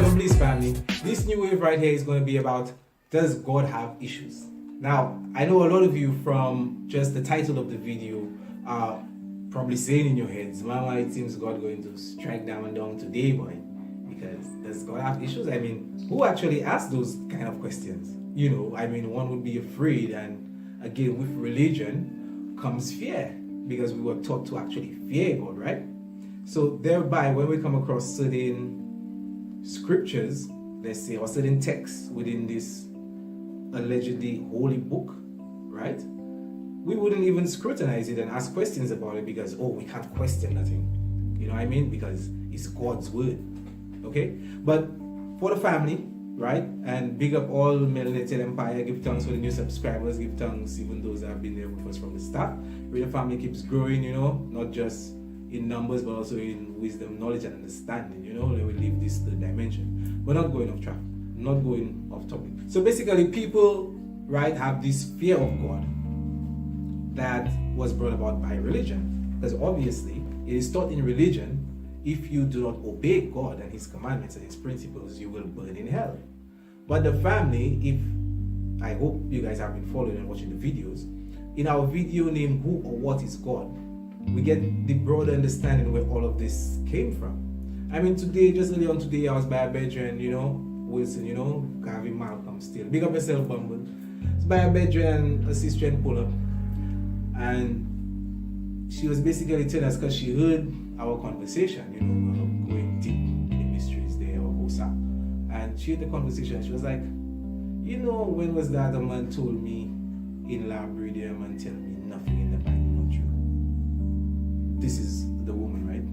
7, please, family. This new wave right here is going to be about, does God have issues? Now, I know a lot of you from just the title of the video are probably saying in your heads, Mama, it seems God going to strike down today, boy. Because does God have issues? I mean, who actually asked those kind of questions? You know, I mean, one would be afraid, and again, with religion comes fear, because we were taught to actually fear God, right? So thereby, when we come across certain scriptures, let's say, or certain texts within this allegedly holy book, right? We wouldn't even scrutinize it and ask questions about it because, oh, we can't question nothing. You know what I mean? Because it's God's word. Okay? But for the family, right? And big up all Melanated Empire. Give thanks for the new subscribers. Give thanks even those that have been there with us from the start. Where the family keeps growing, you know, not just in numbers, but also in wisdom, knowledge, and understanding. You know, let we leave this third dimension. We're not going off track, not going off topic. So basically, people, right, have this fear of God that was brought about by religion. Because obviously, it is taught in religion, if you do not obey God and His commandments and His principles, you will burn in hell. But the family, if I hope you guys have been following and watching the videos, in our video named Who or What is God, we get the broader understanding where all of this came from. I mean, today, just earlier on today, I was by a bedroom, you know, Wilson, you know, Gavin Malcolm still. Big up yourself, Bumble. It's by a bedroom, a sister pull up. And she was basically telling us, because she heard our conversation, you know, going deep in mysteries there, or Hosa. And she heard the conversation, she was like, you know, when was that a man told me in library there, a man tell me nothing in the Bible not true? This is the woman, right?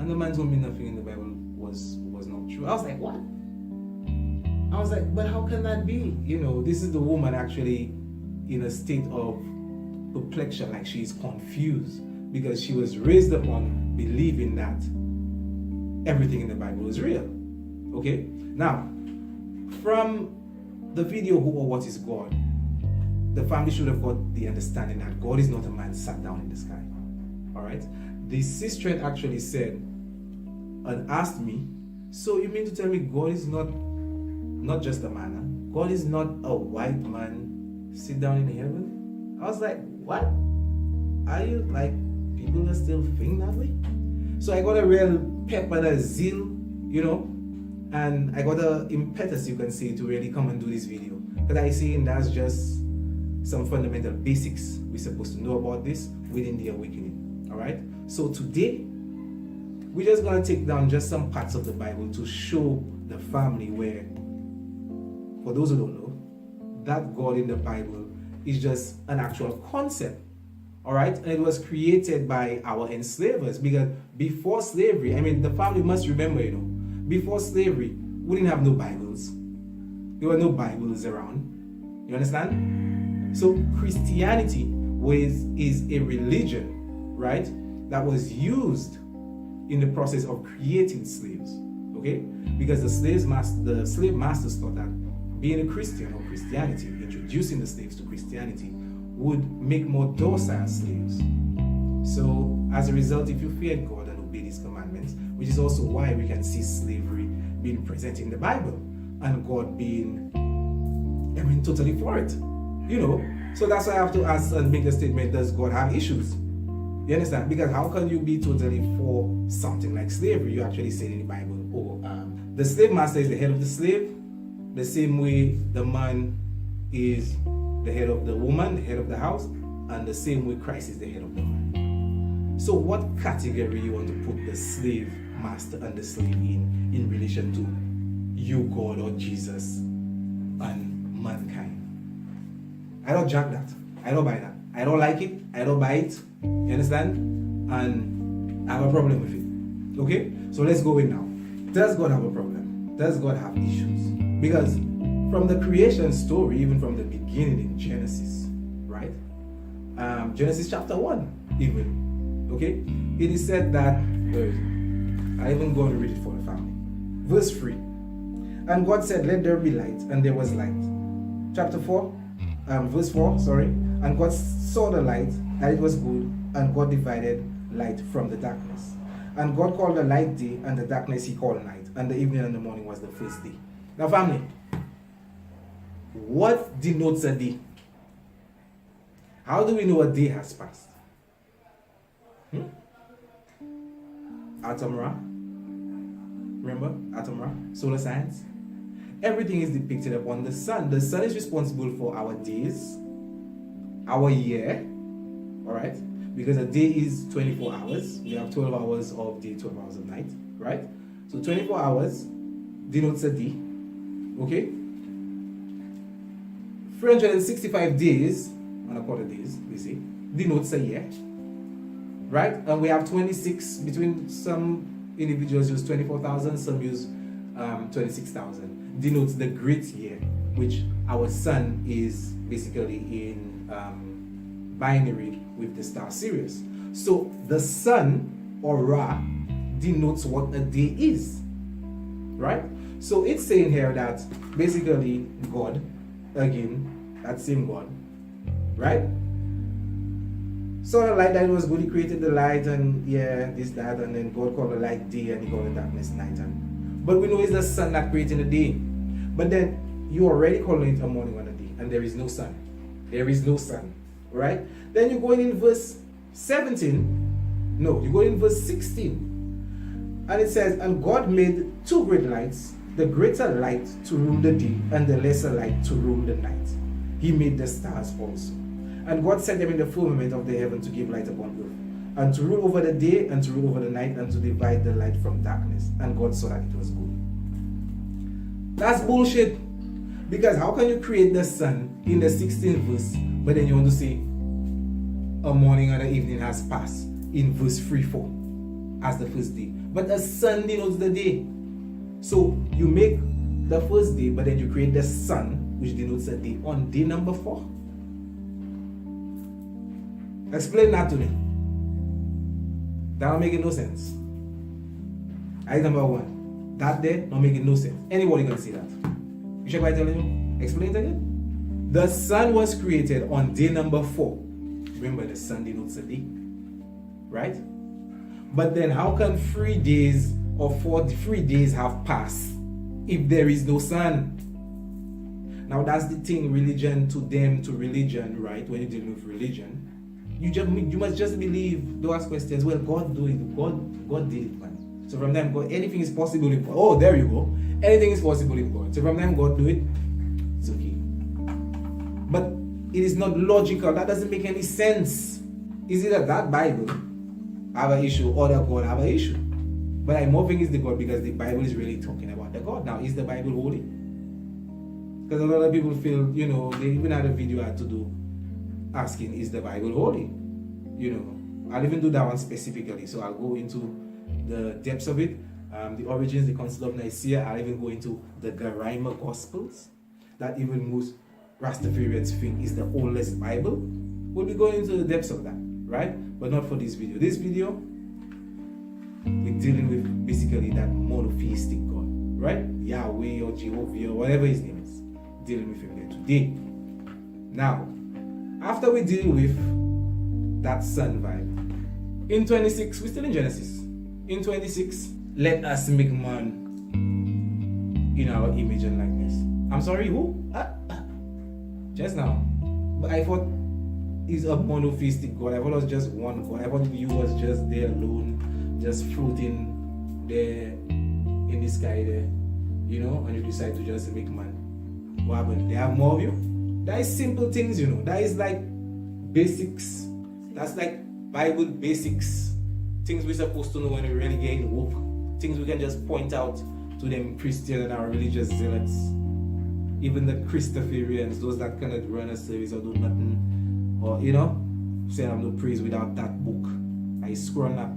And the man told me nothing in the Bible was not true. I was like, what? I was like, but how can that be? You know, this is the woman actually in a state of perplexion, like she's confused, because she was raised upon believing that everything in the Bible is real. Okay? Now, from the video Who or What is God, the family should have got the understanding that God is not a man sat down in the sky. Alright? The sister actually said and asked me, so you mean to tell me God is not just a man? God is not a white man sit down in heaven? I was like, what? Are you like, people are still think that way? So I got a real pep and a zeal, you know, and I got a impetus, you can say, to really come and do this video. Because I see that's just some fundamental basics we're supposed to know about this within the awakening. Alright? So today, we're just going to take down just some parts of the Bible to show the family where, for those who don't know, that God in the Bible is just an actual concept. Alright? And it was created by our enslavers, because before slavery, I mean, the family must remember, you know, before slavery, we didn't have no Bibles. There were no Bibles around. You understand? So Christianity is a religion, right, that was used in the process of creating slaves. Okay? Because the slave masters thought that being a Christian or Christianity, introducing the slaves to Christianity, would make more docile slaves. So as a result, if you fear God and obey His commandments, which is also why we can see slavery being present in the Bible and God being, I mean, totally for it. You know, so that's why I have to ask and make the statement, does God have issues? You understand? Because how can you be totally for something like slavery? You actually say in the Bible, the slave master is the head of the slave, the same way the man is the head of the woman, the head of the house, and the same way Christ is the head of the man. So what category you want to put the slave master and the slave in relation to you, God, or Jesus, and mankind? I don't jack that. I don't buy that. I don't like it. I don't buy it. You understand? And I have a problem with it. Okay? So let's go in now. Does God have a problem? Does God have issues? Because from the creation story, even from the beginning in Genesis, right? Genesis chapter 1, even. Okay? It is said that, where is it? I even going to read it for the family. Verse 3. And God said, let there be light, and there was light. Chapter 4, verse 4, sorry. And God saw the light, and it was good, and God divided light from the darkness. And God called the light day, and the darkness he called night. And the evening and the morning was the first day. Now, family, what denotes a day? How do we know a day has passed? Atom Ra. Remember? Atom Ra. Solar science. Everything is depicted upon the sun. The sun is responsible for our days, our year. Alright? Because a day is 24 hours. We have 12 hours of day, 12 hours of night. Right? So 24 hours denotes a day. Okay? 365 days, on a quarter days, we see, denotes a year. Right? And we have 26, between some individuals use 24,000, some use 26,000. Denotes the great year, which our sun is basically in binary with the star Sirius. So the sun, or Ra, denotes what a day is. Right? So it's saying here that basically God, again, that same God, right? Saw the light that it was good, he created the light, and yeah, this, that, and then God called the light day and he called the darkness night. But we know it's the sun that created the day. But then you already calling it a morning and a day, and there is no sun. There is no sun. Right? Then you go in verse 17. No, you go in verse 16. And it says, and God made two great lights, the greater light to rule the day, and the lesser light to rule the night. He made the stars also. And God set them in the firmament of the heaven to give light upon earth, and to rule over the day, and to rule over the night, and to divide the light from darkness. And God saw that it was good. That's bullshit. Because how can you create the sun in the 16th verse, but then you want to say a morning and an evening has passed in verse 3-4 as the first day? But the sun denotes the day. So you make the first day, but then you create the sun, which denotes a day, on day number 4. Explain that to me. That don't make no sense. Item number 1. That day not making no sense. Anybody can see that. You check what I'm telling you? Explain it again. The sun was created on day number 4. Remember, the sun denotes a day. Right? But then how can 3 days or 3 days have passed if there is no sun? Now that's the thing, religion to them, to religion, right? When you're dealing with religion, you must just believe. Don't ask questions. Well, God do it. God did it, man. So from them, God, anything is possible in God. Oh, there you go. Anything is possible in God. So from them, God do it. It's okay. But it is not logical. That doesn't make any sense. Is it that Bible have an issue or that God have an issue? But I'm hoping it's the God, because the Bible is really talking about the God. Now, is the Bible holy? Because a lot of people feel, they even had a video I had to do asking, is the Bible holy? I'll even do that one specifically. So I'll go into the depths of it, the origins, the Council of Nicaea. I'll even go into the Garaima Gospels, that even most Rastafarians think is the oldest Bible. We'll be going into the depths of that, right? But not for this video. This video, we're dealing with basically that monotheistic God, right? Yahweh or Jehovah or whatever his name is. Dealing with him there today. Now, after we deal with that sun vibe, in 26, we're still in Genesis. In 26, let us make man in our image and likeness. I'm sorry, who? Just now. But I thought he's a monotheistic God. I thought it was just one God. I thought you was just there alone, just floating there in the sky there, and you decide to just make man. What happened? They have more of you? That is simple things, That is like basics. That's like Bible basics. Things we're supposed to know when we're really getting woke. Things we can just point out to them Christian and our religious zealots. Even the Christafarians, those that cannot run a service or do nothing. Or, saying I'm no praise without that book. I scroll up.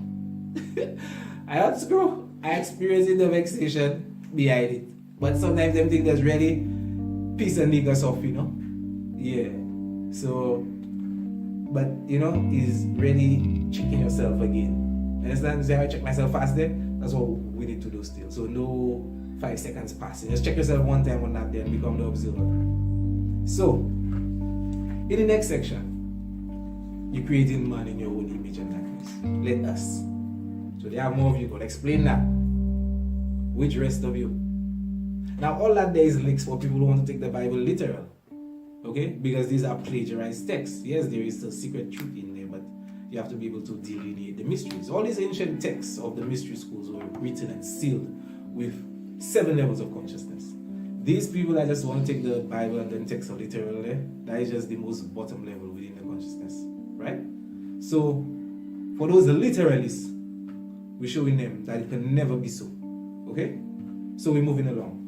I don't scroll. I experience the vexation behind it. But sometimes them think that's really peace and leave us off, Yeah. So, but is really checking yourself again. Understand? Say I check myself faster. That's what we need to do still. So no 5 seconds passing. Just check yourself one time on that day and become the observer. So, in the next section, you're creating man in your own image and likeness. Let us. So there are more of you. God, explain that. Which rest of you? Now all that there is links for people who want to take the Bible literal. Okay? Because these are plagiarized texts. Yes, there is a secret truth in there, but you have to be able to delineate the mysteries. All these ancient texts of the mystery schools were written and sealed with 7 levels of consciousness. These people that just want to take the Bible and then take some literal there, that is just the most bottom level within the consciousness. Right? So, for those literalists, we're showing them that it can never be so. Okay? So we're moving along.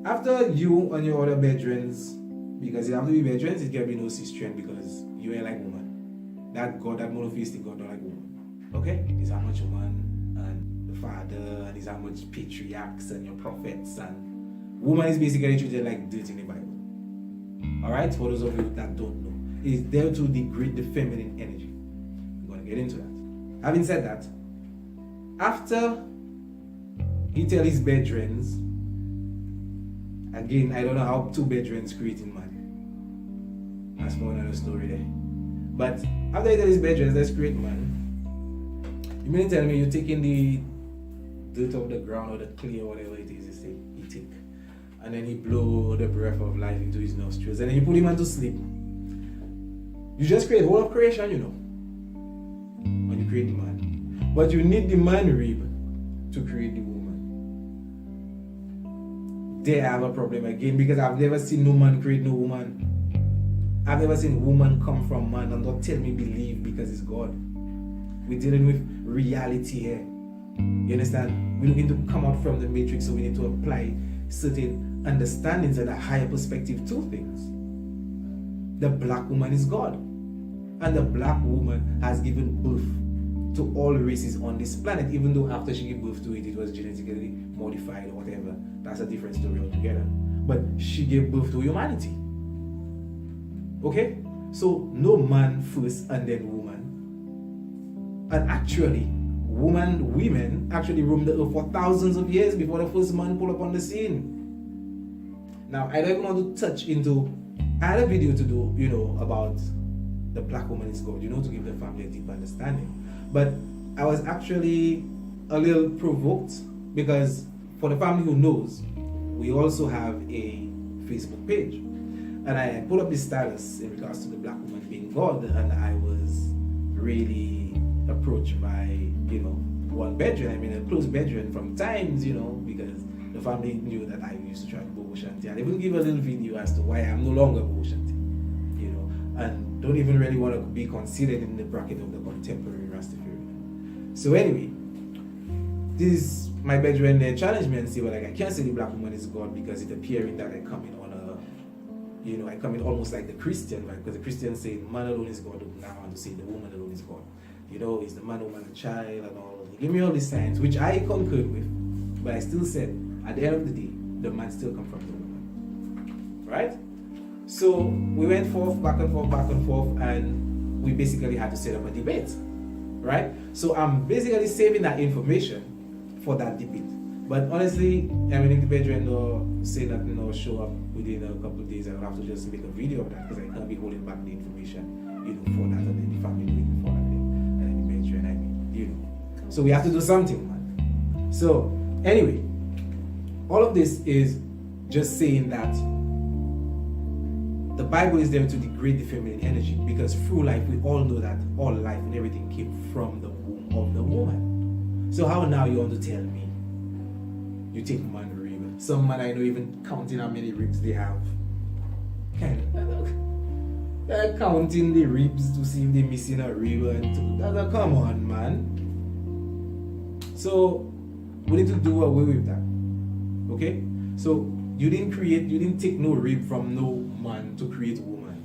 After you and your other bedrooms, because you have to be bedrooms, it can be no Christian because you ain't like woman. That God, that monotheistic God don't like woman. Okay? It's how much woman and the father, and it's how much patriarchs and your prophets, and woman is basically treated like dirt in the Bible. Alright? For those of you that don't know. It is there to degrade the feminine energy. I'm going to get into that. Having said that, after he tells his bedrooms, again, I don't know how 2 bedrooms creating man. That's for another story there. But after he tells his bedrooms, let's create man. You mean to tell me you're taking the dirt of the ground or the clay or whatever it is, he take. And then he blow the breath of life into his nostrils. And then you put him to sleep. You just create whole of creation, you know. When you create the man. But you need the man rib to create the woman. There I have a problem again because I've never seen no man create no woman. I've never seen woman come from man, and don't tell me believe because it's God. We're dealing with reality here. You understand? We're looking to come out from the matrix, so we need to apply certain understandings and a higher perspective to things. The black woman is God. And the black woman has given birth to all races on this planet, even though after she gave birth to it, it was genetically modified or whatever. That's a different story altogether. But she gave birth to humanity. Okay? So, no man first and then woman. And actually, women actually roamed the earth for thousands of years before the first man pulled up on the scene. Now, I don't even want to touch into, I had a video to do, about the black woman is God, to give the family a deep understanding. But I was actually a little provoked because for the family who knows, we also have a Facebook page. And I put up this status in regards to the black woman being God, and I was really approached by, one bedroom, a close bedroom from times, because the family knew that I used to try to go Shanti. And they even give a little video as to why I'm no longer go Shanti, and don't even really want to be considered in the bracket of the contemporary Rastafarian. So anyway, this my bedroom they challenged me and say, well, I can't say the black woman is God because it appearing that I come in on a, I come in almost like the Christian, right? Because the Christians say man alone is God, now I want to say the woman alone is God. Is the man, woman, and child and all. They give me all these signs, which I concurred with, but I still said, at the end of the day, the man still comes from the woman, right? So we went back and forth, and we basically had to set up a debate, right? So I'm basically saving that information for that debate. But honestly, if the bedroom or say that show up within a couple of days, I'll have to just make a video of that because I can't be holding back the information, for that, and then the family waiting for that, and then the bedroom, So we have to do something, man. So anyway, all of this is just saying that the Bible is there to degrade the feminine energy because through life we all know that all life and everything came from the womb of the woman. So how now you want to tell me you take man rib? Some man I know even counting how many ribs they have. They're counting the ribs to see if they're missing a rib and two. Come on, man. So we need to do away with that. Okay? So you didn't take no rib from no man to create woman.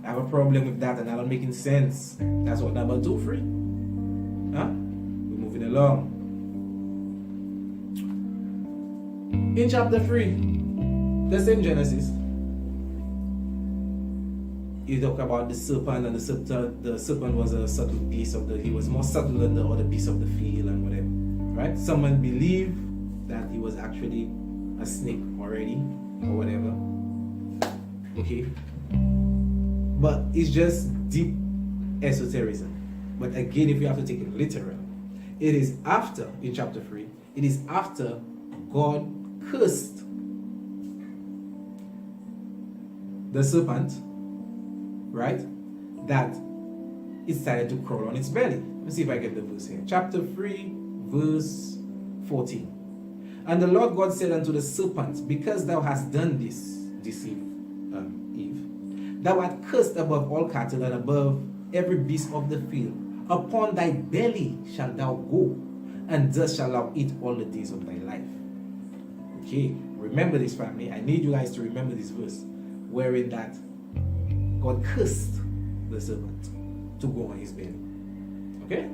I have a problem with that and that not making sense. That's what number 2 free. Huh? We're moving along. In chapter 3, the same Genesis, you talk about the serpent, and the serpent was a subtle beast he was more subtle than the other beasts of the field and whatever. Right? Someone believed that he was actually a snake already or whatever. Okay? But it's just deep esotericism. But again, if you have to take it literal, it is after, in chapter 3, it is after God cursed the serpent, right? That it started to crawl on its belly. Let's see if I get the verse here. Chapter 3, verse 14. And the Lord God said unto the serpent, because thou hast done this, deceive Eve, thou art cursed above all cattle and above every beast of the field. Upon thy belly shalt thou go, and thus shalt thou eat all the days of thy life. Okay, remember this, family. I need you guys to remember this verse, wherein that God cursed the serpent to go on his belly. Okay?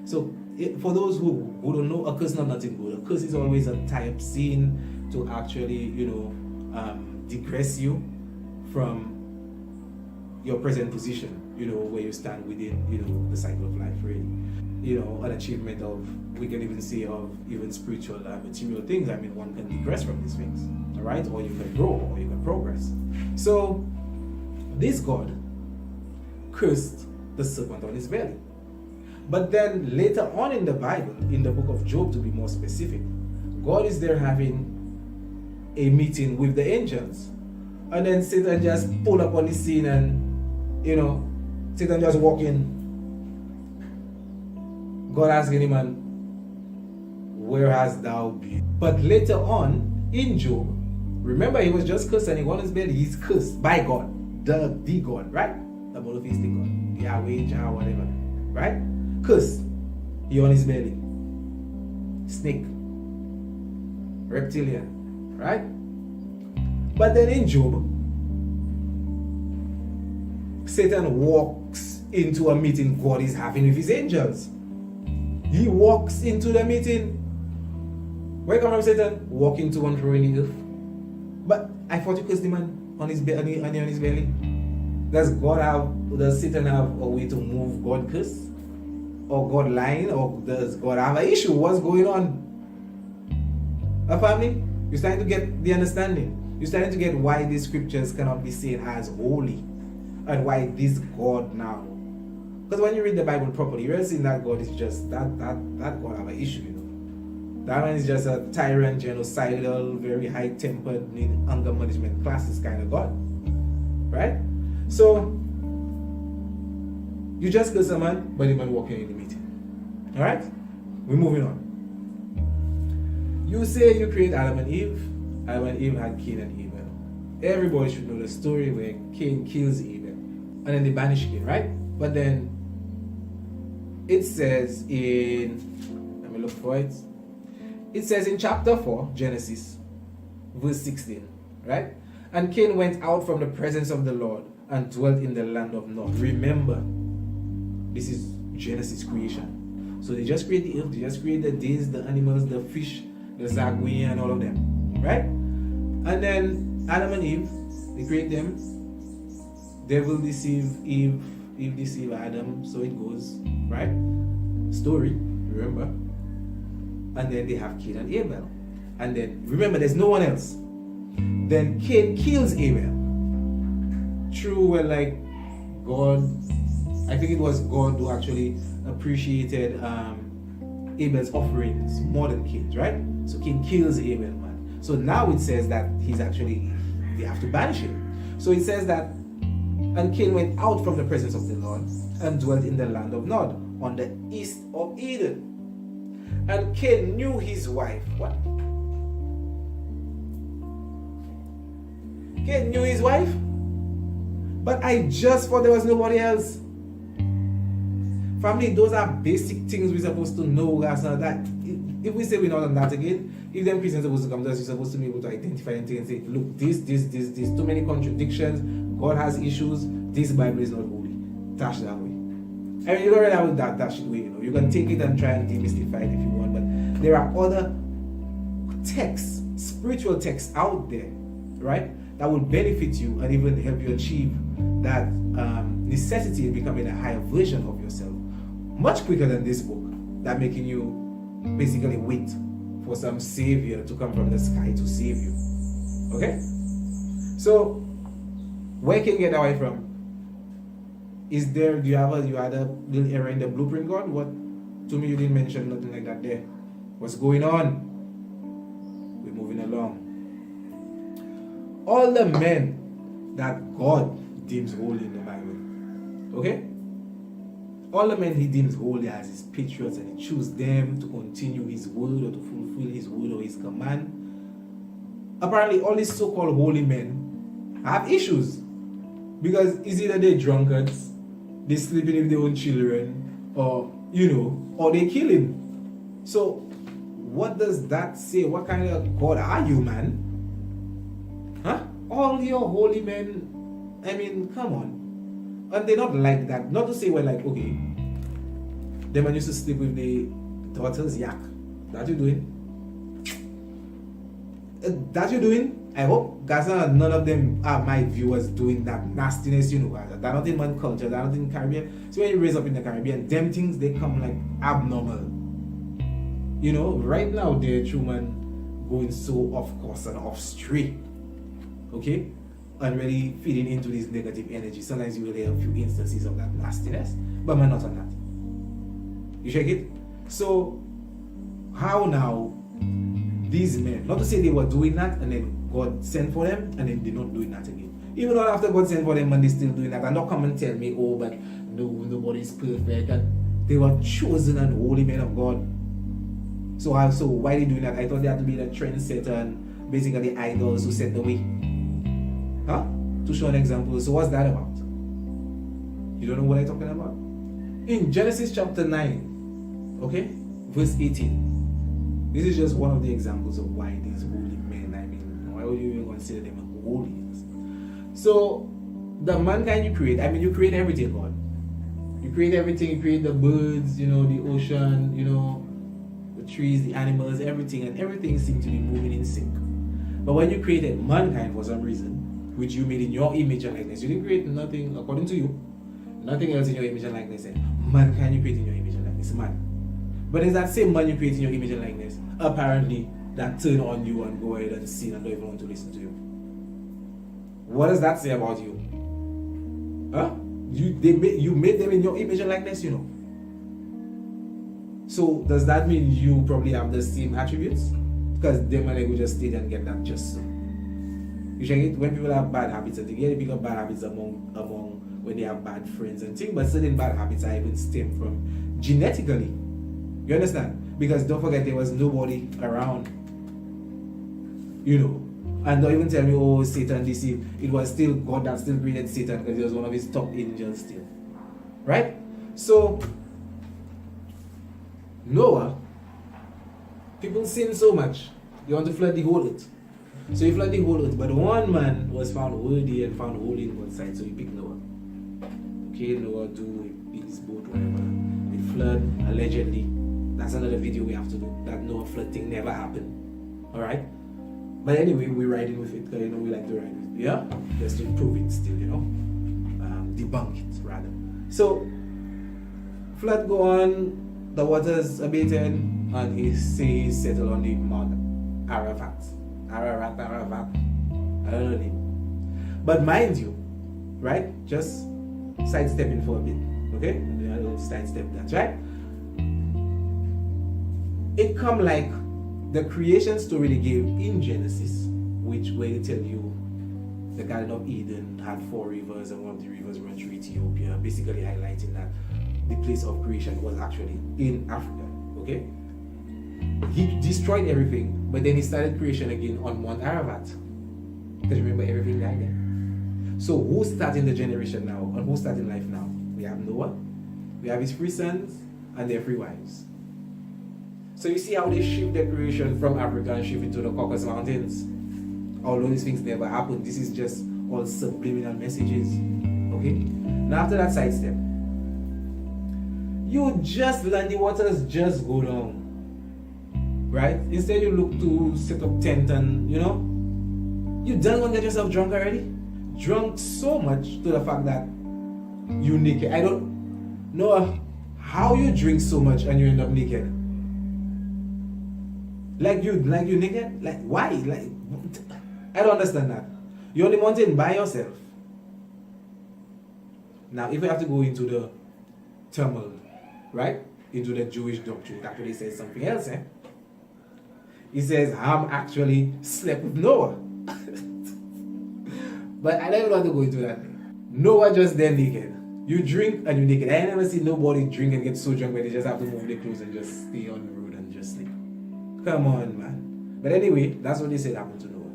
So, for those who don't know, a curse is not nothing good. A curse is always a type seen to actually, degress you from your present position, where you stand within, the cycle of life, really. An achievement of, we can even say, of even spiritual, material things. I mean, one can digress from these things, all right? Or you can grow, or you can progress. So, this God cursed the serpent on his belly. But then later on in the Bible, in the book of Job to be more specific, God is there having a meeting with the angels. And then Satan just pull up on the scene and, Satan just walk in. God asking him, and where hast thou been? But later on in Job, remember he was just cursed and he got on his belly. He's cursed by God, the God, right? The monotheistic God, Yahweh, Jah, whatever, right? Cursed. He on his belly. Snake. Reptilian. Right? But then in Job, Satan walks into a meeting God is having with his angels. He walks into the meeting. Where come from, Satan? Walking to and fro in the earth. But I thought you cursed the man on his belly. Does Satan have a way to move God curse? Or God lying? Or does God have an issue? What's going on? A family? You're starting to get the understanding. You're starting to get why these scriptures cannot be seen as holy. And why this God now. Because when you read the Bible properly, you're seeing that God is just, that God have an issue, That man is just a tyrant, genocidal, very high-tempered, need anger management classes kind of God. Right? So, you just curse a man, but the man walking in the meeting. Alright? We're moving on. You say you create Adam and Eve. Adam and Eve had Cain and Abel. Everybody should know the story where Cain kills Abel. And then they banish Cain, right? But then, it says in, let me look for it. It says in chapter 4, Genesis, verse 16, right? And Cain went out from the presence of the Lord and dwelt in the land of Nod. Remember, this is Genesis creation. So they just create the earth, they just create the days, the animals, the fish, the zagwe, and all of them, right? And then Adam and Eve, they create them. Devil deceive Eve, Eve deceive Adam, so it goes, right? Story, remember? And then they have Cain and Abel. And then, remember, there's no one else. Then Cain kills Abel. True, well, like, God, I think it was God who actually appreciated Abel's offerings more than Cain's, right? So Cain kills Abel, man. So now it says that he's actually, they have to banish him. So it says that, and Cain went out from the presence of the Lord and dwelt in the land of Nod, on the east of Eden. And Cain knew his wife. What? Cain knew his wife? But I just thought there was nobody else. Family, those are basic things we're supposed to know. That if we say we're not on that again, if them Christians are supposed to come to us, you're supposed to be able to identify and say, look, this, too many contradictions. God has issues. This Bible is not holy. Dash that way. I mean, you don't really have that dash it way, You can take it and try and demystify it if you want, but there are other texts, spiritual texts out there, right, that will benefit you and even help you achieve that necessity in becoming a higher version of yourself much quicker than this book, that making you basically wait for some savior to come from the sky to save you. Okay? So, where can you get away from? Is there, you had a little error in the blueprint, God? To me, you didn't mention nothing like that there. What's going on? We're moving along. All the men that God deems holy in the Bible, okay? All the men he deems holy as his patriots, and he chooses them to continue his word or to fulfill his word or his command. Apparently, all these so-called holy men have issues, because it's either they're drunkards, they're sleeping with their own children, or or they're killing. So what does that say? What kind of God are you, man? Huh? All your holy men, I mean, come on. And they're not like that. Not to say we're like, okay, the man used to sleep with the daughter's yak. That you doing? That you doing? I hope Gaza and none of them are my viewers doing that nastiness, They're not in one culture, they're not in the Caribbean. So when you raise up in the Caribbean, them things, they come like abnormal. Right now they're human going so off course and off straight. Okay? And really feeding into this negative energy. Sometimes you will hear a few instances of that nastiness, but man, not on that. You check it? So how now these men, not to say they were doing that and then God sent for them and then they're not doing that again. Even though after God sent for them and they're still doing that, and not come and tell me, oh, but no, nobody's perfect. And they were chosen and holy men of God. So why are they doing that? I thought they had to be the trendsetter and basically idols who set the way. Huh? To show an example. So what's that about? You don't know what I'm talking about? In Genesis chapter 9, okay, verse 18. This is just one of the examples of why these holy men, why would you even consider them holy? So, the mankind you create, you create everything, God. You create everything, you create the birds, the ocean, the trees, the animals, everything, and everything seems to be moving in sync. But when you created mankind for some reason, which you made in your image and likeness, you didn't create nothing according to you, nothing else in your image and likeness. Mankind you create in your image and likeness, man. But it's that same man you create in your image and likeness, apparently, that turn on you and go ahead and sin and don't even want to listen to you. What does that say about you? Huh? You made them in your image and likeness, So does that mean you probably have the same attributes? Because them and I will just stay and get that just so. You check it? When people have bad habits and things, they pick up bad habits among when they have bad friends and things, but certain bad habits are even stem from genetically. You understand? Because don't forget there was nobody around. And don't even tell me, oh, Satan deceived. It was still God that still created Satan because he was one of his top angels still. Right? So, Noah, people sin so much, they want to flood the whole earth. So he flooded the whole earth, but one man was found worthy and found holy in God's sight, so he picked Noah. Okay, Noah do his boat, whatever. The flood, allegedly. That's another video we have to do. That Noah flood thing never happened. Alright? But anyway, we're riding with it because we like to ride with it. Yeah? Just to prove it still, debunk it rather. So flood go on, the waters abated, and he says settled on the Mount Ararat. I don't know the name. But mind you, right? Just sidestepping for a bit. Okay? I don't sidestep that, right? It come like the creation story they gave in Genesis, where they tell you the Garden of Eden had 4 rivers and one of the rivers ran through Ethiopia, basically highlighting that the place of creation was actually in Africa. Okay? He destroyed everything, but then he started creation again on Mount Ararat. Because remember, everything died there. So who's starting the generation now? And who's starting life now? We have Noah, we have his 3 sons, and their 3 wives. So you see how they shift the creation from Africa and shift it to the Caucasus Mountains. Although these things never happened, this is just all subliminal messages. Okay? Now after that sidestep, you just let the waters just go down. Right? Instead you look to set up tent and, you done want to get yourself drunk already? Drunk so much to the fact that you naked. I don't know how you drink so much and you end up naked. Like you naked? Like why? Like I don't understand that. You're on the mountain by yourself. Now if we have to go into the turmoil, right? into the Jewish doctrine, it actually says something else. It says Ham actually slept with Noah. But I don't want to go into that. Noah just then naked. You drink and you naked. I never see nobody drink and get so drunk where they just have to move their clothes and just stay on the road and just sleep. Come on, man. But anyway, that's what they said happened to Noah.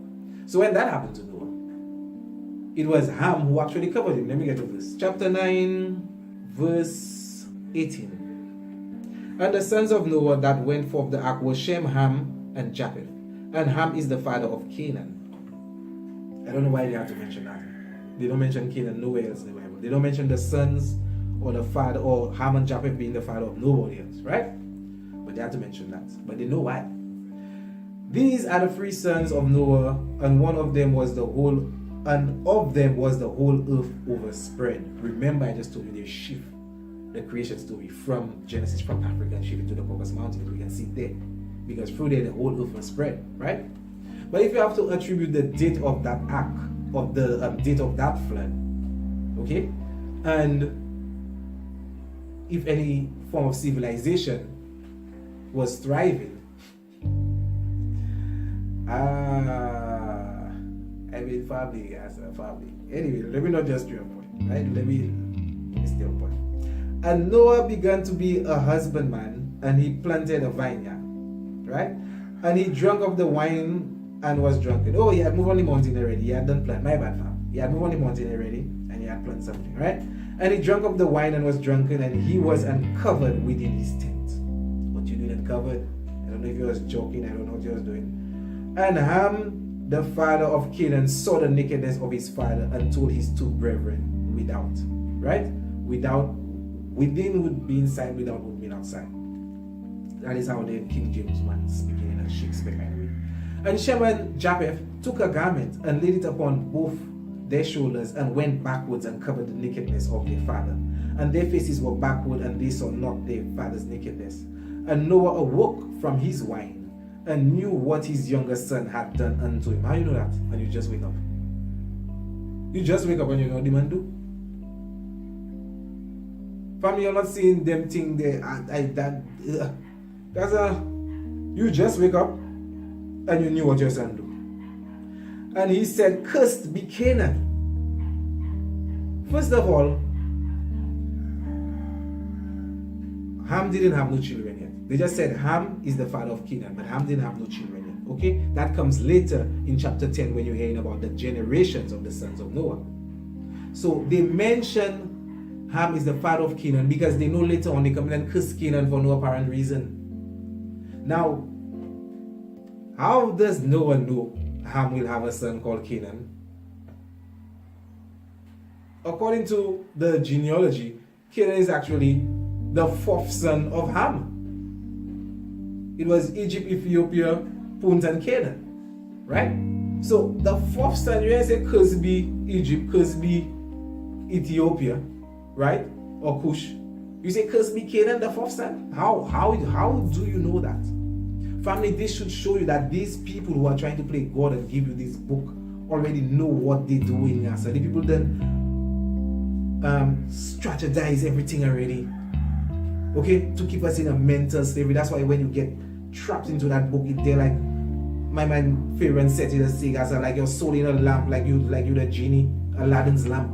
So when that happened to Noah, it was Ham who actually covered him. Let me get to this. Chapter 9, verse 18. And the sons of Noah that went forth the ark were Shem, Ham, and Japheth. And Ham is the father of Canaan. I don't know why they have to mention that. They don't mention Canaan nowhere else in the Bible. They don't mention the sons or the father or Ham and Japheth being the father of nobody else, right? But they have to mention that. But they know why. These are the three sons of Noah, and of them was the whole earth overspread. Remember, I just told you they shift the creation story from Genesis, from Africa, and shift it to the Caucasus Mountains. We can see there. Because through there the whole earth was spread, right? But if you have to attribute the date of that ark, of the date of that flood, okay, and if any form of civilization was thriving, I mean family as a family. Anyway, let me not just do a point, right? Let me stay on point. And Noah began to be a husbandman, and he planted a vineyard, right? And he drank of the wine and was drunken. Oh, he had moved on the mountain already. He had done plant. My bad, fam. He had moved on the mountain already, and he had planted something, right? And he drank of the wine and was drunken, and he was uncovered within his tent. What you doing uncovered? I don't know if you was joking. I don't know what you was doing. And Ham, the father of Canaan, saw the nakedness of his father and told his two brethren without, right? Within would be inside, without would mean outside. That is how the King James man speaking in a Shakespeare kind of way. And Shem and Japheth took a garment and laid it upon both their shoulders and went backwards and covered the nakedness of their father. And their faces were backward, and they saw not their father's nakedness. And Noah awoke from his wine and knew what his younger son had done unto him. How you know that? And you just wake up. You just wake up and you know what the man do. Family, you're not seeing them thing there. You just wake up and you knew what your son do. And he said, cursed be Canaan. First of all, Ham didn't have no children yet. They just said Ham is the father of Canaan, but Ham didn't have no children yet. Okay? That comes later in chapter 10 when you're hearing about the generations of the sons of Noah. So they mention Ham is the father of Canaan because they know later on they come and curse Canaan for no apparent reason. Now, how does Noah know Ham will have a son called Canaan? According to the genealogy, Canaan is actually the fourth son of Ham. It was Egypt, Ethiopia, Punt, and Canaan. Right? So the fourth son, you say curse be Egypt, curse be Ethiopia, right? Or Cush. You say curse be Canaan, the fourth son? How do you know that? Family, this should show you that these people who are trying to play God and give you this book already know what they're doing. So the people then strategize everything already. Okay? To keep us in a mental slavery. That's why when you get trapped into that book, they're like, my man Pharaoh said to the Segas, like your soul in a lamp, like you the genie, Aladdin's lamp.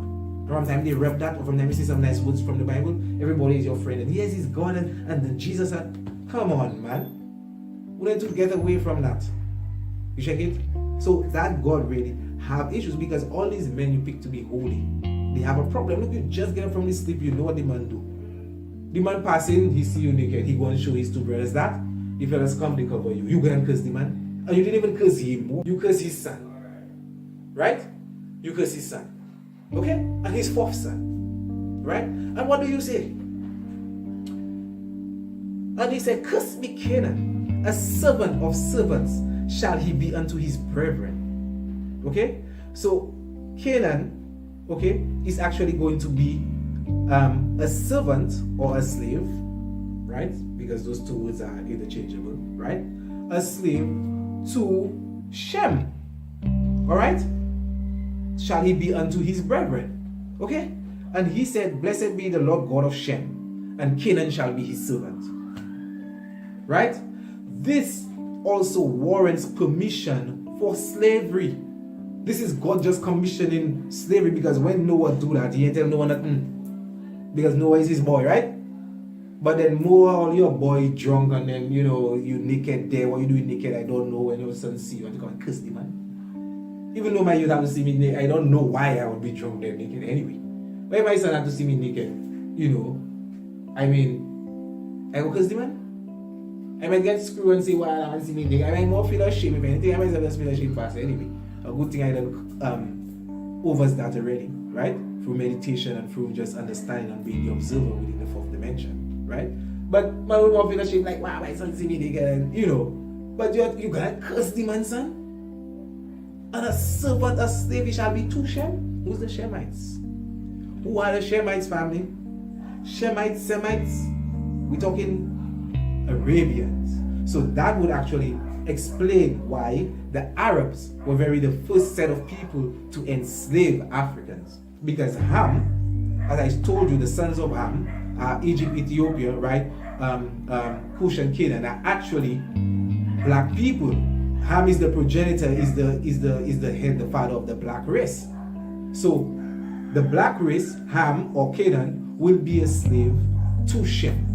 From time they rep that, or from time you see some nice words from the Bible, everybody is your friend. And yes, he's God and then Jesus. Come on, man. We need to get away from that. You check it? So that God really have issues because all these men you pick to be holy, they have a problem. Look, you just get up from the sleep, you know what the man do. The man passing, he see you naked, he go and show his two brothers that. The fellas come, they cover you. You go and curse the man. And you didn't even curse him. You curse his son. Right? You curse his son. Okay? And his fourth son. Right? And what do you say? And he said, cursed be Canaan, a servant of servants shall he be unto his brethren. Okay? So Canaan, okay, is actually going to be a servant or a slave, right? Because those two words are interchangeable, right? A slave to Shem. Alright? Shall he be unto his brethren. Okay? And he said, blessed be the Lord God of Shem, and Canaan shall be his servant. Right? This also warrants permission for slavery. This is God just commissioning slavery, because when Noah do that, he ain't tell Noah nothing. Because Noah is his boy, right? But then all your boy drunk, and then you naked there. What you doing naked? I don't know. When your son see you, and you come and curse the man. Even though my youth have to see me naked, I don't know why I would be drunk there naked anyway. Why my son have to see me naked? I mean, I go curse the man. I might get screwed and say, well, I want to see me naked. I might more feel ashamed if anything. I might just feel ashamed faster anyway. A good thing I done overs that already, right? Through meditation and through just understanding and being the observer within the fourth dimension, right? But my would more feel ashamed, like, wow, my son see me naked, and but you gonna curse the man, son? And a servant, a slave, shall be two Shem? Who's the Shemites? Who are the Shemites, family? Shemites, Semites? We're talking Arabians. So that would actually explain why the Arabs were the first set of people to enslave Africans. Because Ham, as I told you, the sons of Ham are Egypt, Ethiopia, right? Cush and Canaan are actually black people. Ham is the progenitor, is the head, the father of the black race. So the black race, Ham or Canaan, will be a slave to Shem.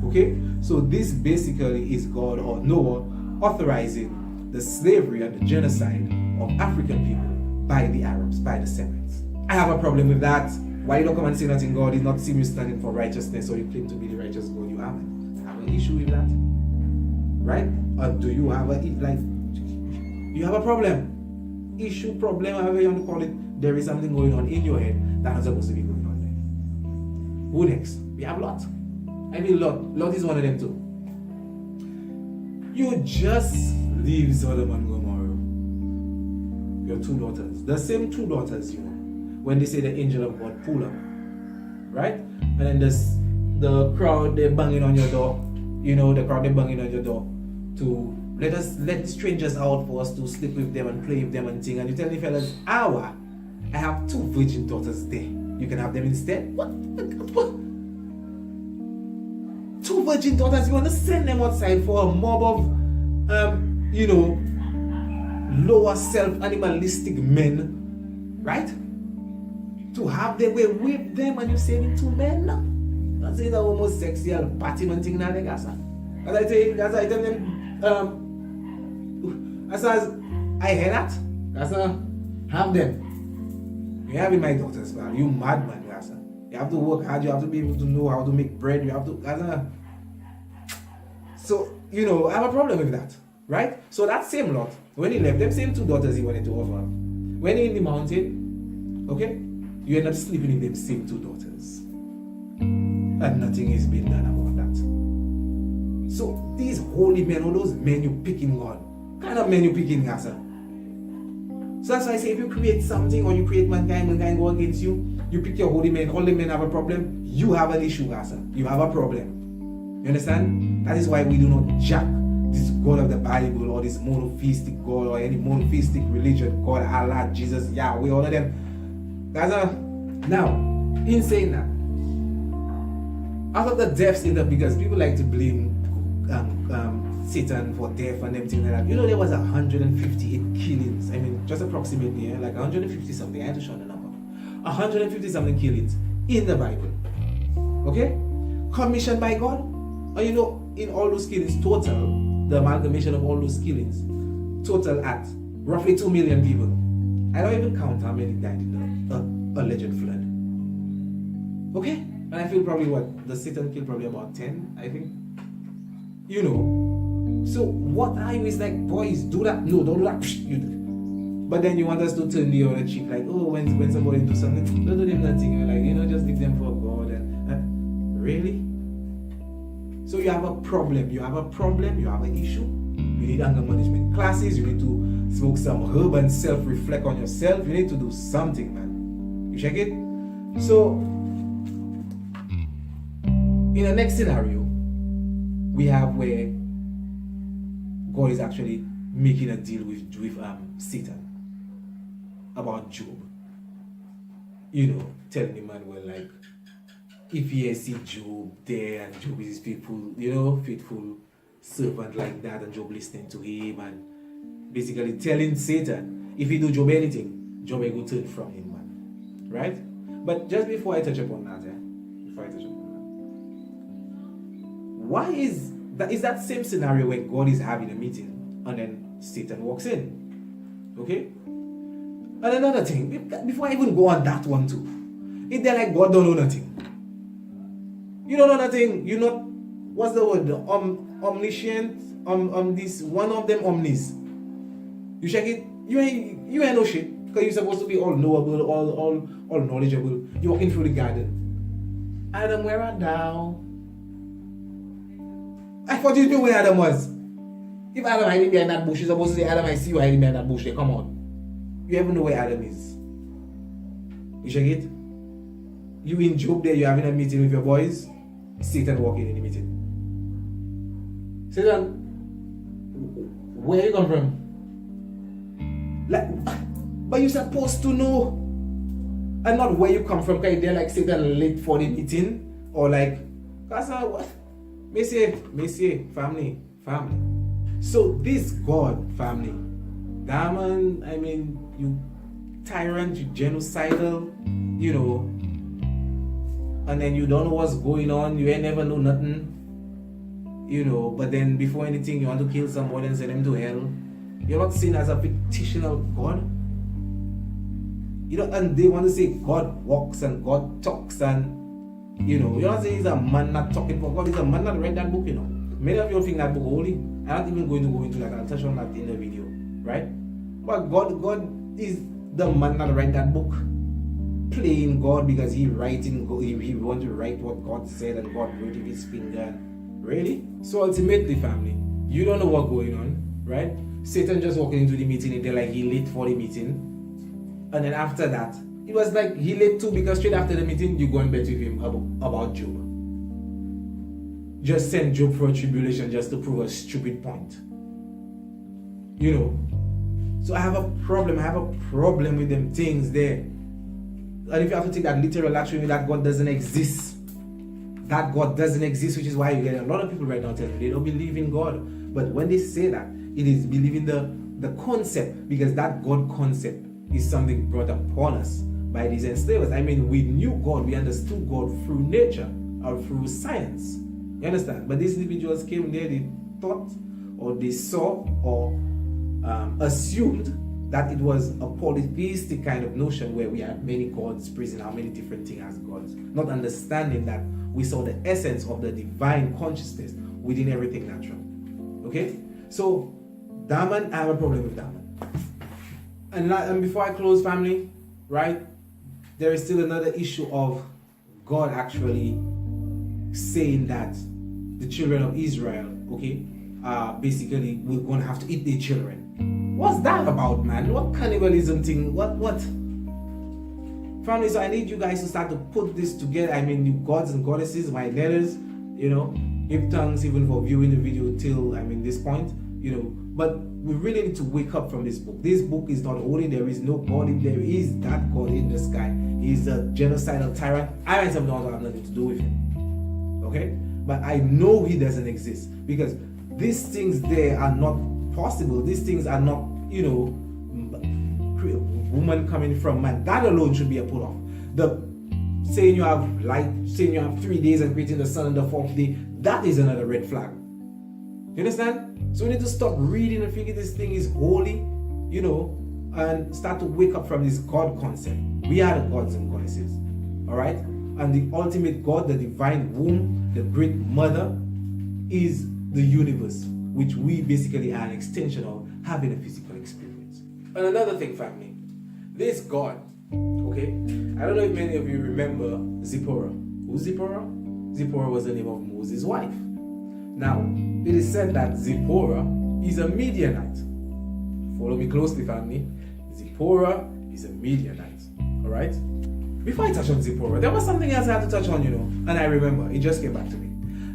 Okay? So this basically is God or Noah authorizing the slavery and the genocide of African people by the Arabs, by the Semites. I have a problem with that. Why you don't come and say nothing? God is not seeing you standing for righteousness, or you claim to be the righteous God. You haven't. I have an issue with that. Right? Or do you have you have a problem? Issue, problem, however you want to call it. There is something going on in your head that is supposed to be going on there. Who next? We have Lot. I mean, Lot is one of them too. You just leave Sodom and Gomorrah. Your two daughters. The same two daughters, when they say the angel of God pull up. Right? And then the crowd, they're banging on your door. The crowd, they're banging on your door to let the strangers out for us to sleep with them and play with them and sing. And you tell the fellas, I have two virgin daughters there. You can have them instead. What? Two virgin daughters, you want to send them outside for a mob of, lower self-animalistic men, right? To have their way with them, and you say two men? That's it, the homosexual partyman thing now, as I tell them, as I hear that, have them. You have in my daughters, man. You madman, Gaza. You have to work hard. You have to be able to know how to make bread. You have to, So, I have a problem with that, right? So that same Lot, when he left, them same two daughters he wanted to offer. When he in the mountain, okay, you end up sleeping with them same two daughters, and nothing is being done about that. So these holy men, all those men you pick in God, kind of men you pick in Gaza. So that's why I say, if you create something or you create mankind go against you, you pick your holy men, all the men have a problem, you have an issue, Gaza. You have a problem. You understand? That is why we do not jack this God of the Bible or this monotheistic God or any monotheistic religion, God, Allah, Jesus, Yahweh, all of them. Gaza. Now, in saying that, out of the deaths in the, because people like to blame Satan for death and them things like that. There was 158 killings. I mean, just approximately, like 150 something. I had to show the number. 150 something killings in the Bible. Okay? Commissioned by God. And in all those killings, total, the amalgamation of all those killings, total at roughly 2 million people. I don't even count how many died in the alleged flood. Okay? And I feel probably the Satan killed probably about 10, I think. So what are you? Is like, boys, do that. No, don't do that. You do. But then you want us to turn the other cheek, like, oh, when somebody do something, don't do them nothing. Like, just leave them for God. And really? So you have a problem. You have an issue. You need anger management classes. You need to smoke some herb and self-reflect on yourself. You need to do something, man. You check it? So, in the next scenario, we have where God is actually making a deal with Satan about Job. Telling the man, well, like, if he see Job there and Job is faithful, faithful servant like that, and Job listening to him and basically telling Satan, if he do Job anything, Job will go turn from him, man. Right? But just before I touch upon that, why is that same scenario where God is having a meeting and then Satan walks in? Okay? And another thing, before I even go on that one too, if they're like God don't know nothing. You don't know nothing, you're not, what's the word? Omniscient, this one of them omnis. You check it, you ain't no shit. Because you're supposed to be all knowable, all knowledgeable. You're walking through the garden. Adam, where art thou? I thought you knew where Adam was. If Adam hiding behind that bush, you're supposed to say, Adam, I see you hiding behind that bush there. Come on. You even know where Adam is. You check it? You in Job there, you're having a meeting with your boys. Satan walking in the meeting. Satan, where you come from? But you're supposed to know. And not where you come from, because they're like Satan late for the meeting. Or like, what? Messiah, family. So this God, family, that man, I mean, you tyrant, you genocidal, and then you don't know what's going on, you ain't never know nothing, but then before anything, you want to kill somebody and send them to hell. You're not seen as a fictional God. And they want to say God walks and God talks and you're not saying he's a man not talking for God, he's a man not read that book, Many of you think that book holy. I'm not even going to go into that. I'll touch on that in the video, right? But God is the man that write that book, playing God because he want to write what God said and God wrote with his finger. Really? So ultimately, family, you don't know what's going on, right? Satan just walking into the meeting and they're like, he late for the meeting. And then after that, it was like he late too because straight after the meeting, you go and bet with him about Job. Just send Job for a tribulation just to prove a stupid point. So I have a problem with them things there. And if you have to take that literal action, that God doesn't exist. That God doesn't exist, which is why you get a lot of people right now telling me they don't believe in God. But when they say that, it is believing the concept, because that God concept is something brought upon us by these enslavers. I mean, we knew God, we understood God through nature or through science. You understand? But these individuals came there, they thought or they saw or assumed that it was a polytheistic kind of notion where we had many gods praising how many different things as gods, not understanding that we saw the essence of the divine consciousness within everything natural. Okay? So, Daman, I have a problem with Daman. And before I close, family, right, there is still another issue of God actually saying that the children of Israel, basically we're going to have to eat their children. What's that about, man? What cannibalism thing? What? Family, so I need you guys to start to put this together. I mean, you gods and goddesses, my letters, give thanks even for viewing the video till, this point, but we really need to wake up from this book. This book is not holy. There is no God in there. Is that God in the sky? He's a genocidal tyrant. I myself don't have nothing to do with him. Okay? But I know he doesn't exist because these things there are not possible. These things are not, woman coming from man. That alone should be a put off. The saying you have light, saying you have 3 days and creating the sun on the 4th day, that is another red flag. You understand? So we need to stop reading and figure this thing is holy, and start to wake up from this God concept. We are the gods and goddesses. Alright? And the ultimate God, the divine womb, the great mother, is the universe, which we basically are an extension of having a physical experience. And another thing, family, this God, okay, I don't know if many of you remember Zipporah. Who's Zipporah? Zipporah was the name of Moses' wife. Now, it is said that Zipporah is a Midianite. Follow me closely, family. Zipporah is a Midianite. Alright? Before I touch on Zipporah, there was something else I had to touch on, and I remember, it just came back to me.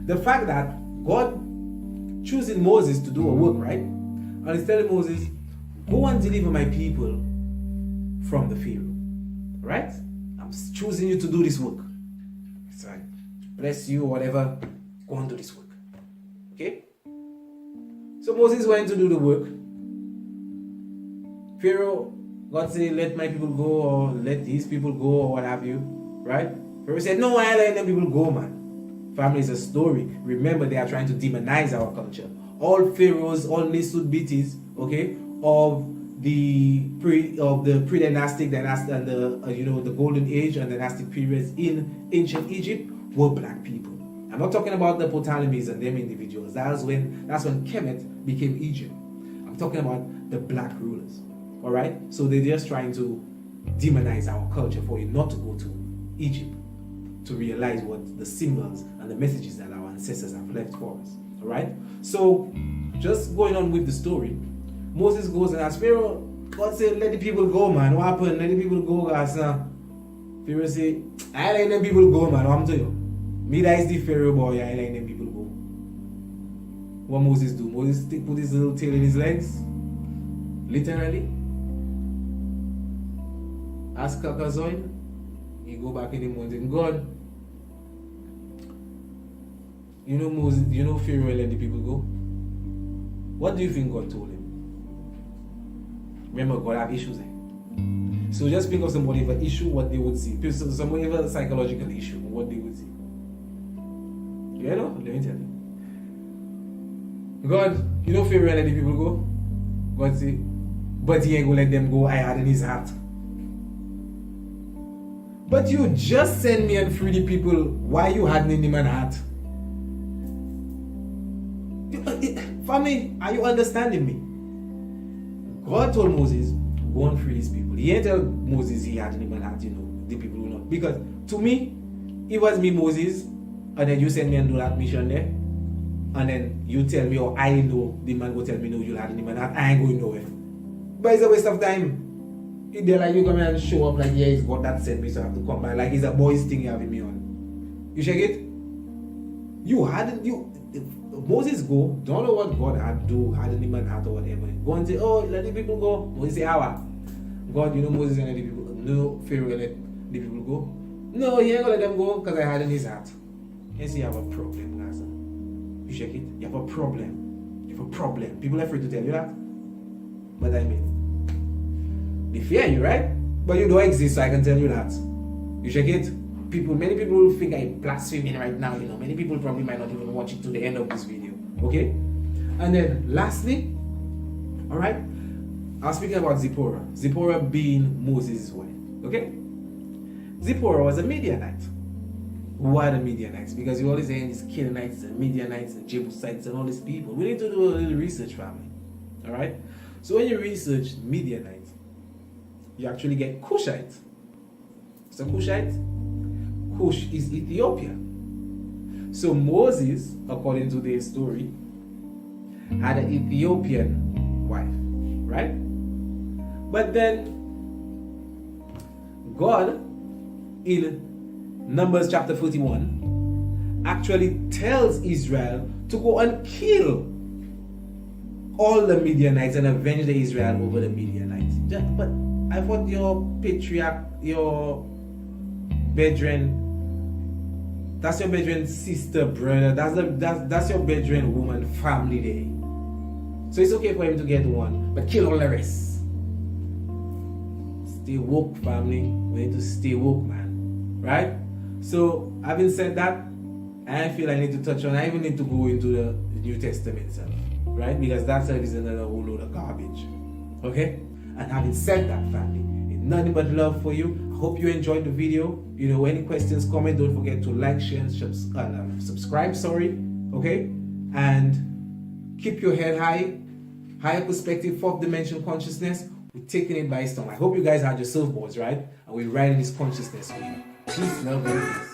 The fact that God choosing Moses to do a work, right? And he's telling Moses, go and deliver my people from the Pharaoh. Right? I'm choosing you to do this work. It's like, bless you, whatever. Go and do this work. Okay? So Moses went to do the work. Pharaoh, God said, let my people go, or let these people go, or what have you. Right? Pharaoh said, no, I let them people go, man. Family is a story. Remember, they are trying to demonize our culture. All pharaohs, all Nesubitis, okay, of the pre-dynastic dynasty and the golden age and dynastic periods in ancient Egypt were black people. I'm not talking about the Ptolemies and them individuals. That's when Kemet became Egypt. I'm talking about the black rulers. All right. So they're just trying to demonize our culture for you not to go to Egypt to realize what the symbols and the messages that our ancestors have left for us. All right. So just going on with the story. Moses goes and asks Pharaoh, God said, let the people go, man. What happened? Let the people go, guys. Pharaoh said, I let them people go, man. What happened to you? Me that is the Pharaoh boy, I let them people go. What Moses do? Moses put his little tail in his legs. Literally. Ask Kakazoin. He go back in the mountain. God, you know Moses, you know Pharaoh let the people go? What do you think God told him? Remember, God have issues. So just think of somebody with an issue, what they would see. Somebody with a psychological issue, what they would see. You know? Let me tell you. God, you know Pharaoh let the people go? God say, but he ain't gonna let them go. I had in his heart. But you just send me and free the people. Why you had in him heart? Family, are you understanding me? God told Moses, go and free these people. He ain't tell Moses he had in him heart, the people will not. Because to me, it was me, Moses, and then you send me and do that mission there. And then you tell me, or I know, the man will tell me, no, you'll have in him heart. I ain't going nowhere. But it's a waste of time. If they're like, you come here and show up like, yeah, it's God that sent me, so I have to come by. Like, it's a boys thing you having me on. You check it? Moses go, don't know what God had in him heart or whatever. Go and say, oh, let the people go. Moses say, how? God, Moses and let the people go. No, Pharaoh let the people go. No, he ain't gonna let them go because I had in his heart. You see, you have a problem, guys. You check it? You have a problem. You have a problem. People are afraid to tell you that. But I mean, they fear you, right? But you don't exist, so I can tell you that. You check it? Many people will think I'm blaspheming right now, Many people probably might not even watch it to the end of this video. Okay? And then lastly, alright, I was speaking about Zipporah. Zipporah being Moses' wife. Okay? Zipporah was a Midianite. Who are the Midianites? Because you always hear these Canaanites and Midianites and Jebusites and all these people. We need to do a little research, family. Alright? So when you research Midianites, you actually get Cushites. So Cushite? Cush is Ethiopia. So Moses, according to their story, had an Ethiopian wife, right? But then God, in Numbers chapter 41, actually tells Israel to go and kill all the Midianites and avenge the Israel over the Midianites. But I thought your patriarch, your brethren, that's your brethren sister, brother, that's your brethren woman, family there. So it's okay for him to get one, but kill all the rest. Stay woke, family. We need to stay woke, man. Right? So having said that, I feel I need to touch on, I even need to go into the New Testament itself. Right? Because that is another whole load of garbage. Okay? And having said that, family, it's nothing but love for you. I hope you enjoyed the video. Any questions, comment, don't forget to like, share, and subscribe, okay? And keep your head high. Higher perspective, fourth dimension consciousness. We're taking it by storm. I hope you guys had your surfboards, right? And we're riding this consciousness for you. Peace, love, and peace.